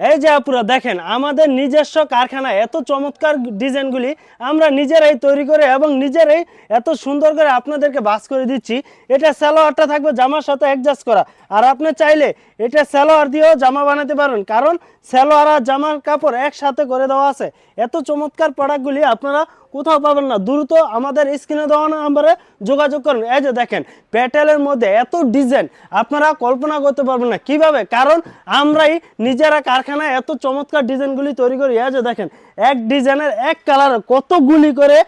এই যে আপুরা দেখেন আমাদের নিজস্ব কারখানায় এত চমৎকার ডিজাইনগুলি আমরা নিজেরাই তৈরি করে এবং নিজেরাই এত সুন্দর করে আপনাদেরকে বাস করে দিচ্ছি। এটা সালোয়ারটা থাকবে জামার সাথে অ্যাডজাস্ট করা, আর আপনি চাইলে এটা সালোয়ার দিয়েও জামা বানাতে পারবেন, কারণ সালোয়ার আর জামার কাপড় একসাথে করে দেওয়া আছে। এত চমৎকার প্রোডাক্টগুলি আপনারা কোথাও পাবেন না। দ্রুত আমাদের স্ক্রিনে দেওয়া নাম্বারে যোগাযোগ করুন। এই যে দেখেন প্যাটেলের মধ্যে এত ডিজাইন আপনারা কল্পনা করতে পারবেন না কিভাবে, কারণ আমরাই নিজেরা কারখানায় এত চমৎকার ডিজাইনগুলি তৈরি করি। এই যে দেখেন এক ডিজাইনের এক কালার কতগুলি করে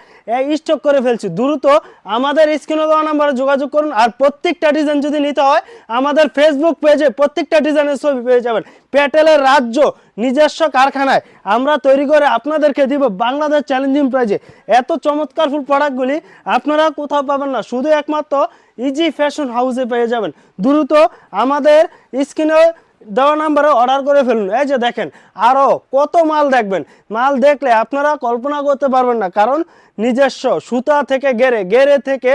স্টক করে ফেলছি। দ্রুত আমাদের স্ক্রিনে দেওয়া নাম্বারে যোগাযোগ করুন। আর প্রত্যেকটা ডিজাইন যদি নিতে হয় আমাদের ফেসবুক পেজে প্রত্যেকটা ডিজাইনের ছবি পেয়ে যাবেন। প্যাটেলের রাজ্য নিজস্ব কারখানায় আমরা তৈরি করে আপনাদেরকে দিব বাংলাদেশ চ্যালেঞ্জিং প্রাইজে। এত চমৎকার ফুল প্রোডাক্টগুলি আপনারা কোথাও পাবেন না, শুধু একমাত্র ইজি ফ্যাশন হাউসে পেয়ে যাবেন। দ্রুত আমাদের স্ক্রিনে দেওয়া নাম্বারে অর্ডার করে ফেলুন। এই যে দেখেন আরও কত মাল দেখবেন, মাল দেখলে আপনারা কল্পনা করতে পারবেন না, কারণ নিজস্ব সুতা থেকে গেরে থেকে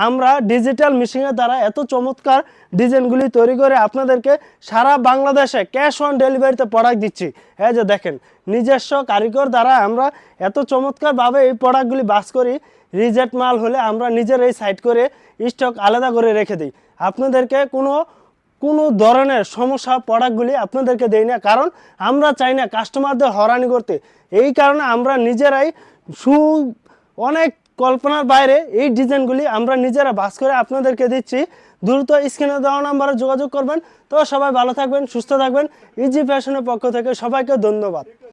আমরা ডিজিটাল মেশিনের দ্বারা এত চমৎকার ডিজাইনগুলি তৈরি করে আপনাদেরকে সারা বাংলাদেশে ক্যাশ অন ডেলিভারিতে প্রোডাক্ট দিচ্ছি। এই যে দেখেন নিজস্ব কারিগর দ্বারা আমরা এত চমৎকারভাবে এই প্রোডাক্টগুলি বাস করি। রিজেক্ট মাল হলে আমরা নিজেরাই সাইড করে স্টক আলাদা করে রেখে দিই। আপনাদেরকে কোনো ধরনের সমস্যা প্রোডাক্টগুলি আপনাদেরকে দেই না, কারণ আমরা চাই না কাস্টমারদের হয়রানি করতে। এই কারণে আমরা নিজেরাই অনেক কল্পনার বাইরে এই ডিজাইনগুলি আমরা নিজেরা বাস করে আপনাদেরকে দিচ্ছি। দ্রুত স্ক্রিনে দেওয়া নাম্বারে যোগাযোগ করবেন। তো সবাই ভালো থাকবেন, সুস্থ থাকবেন। ইজি ফ্যাশনের পক্ষ থেকে সবাইকে ধন্যবাদ।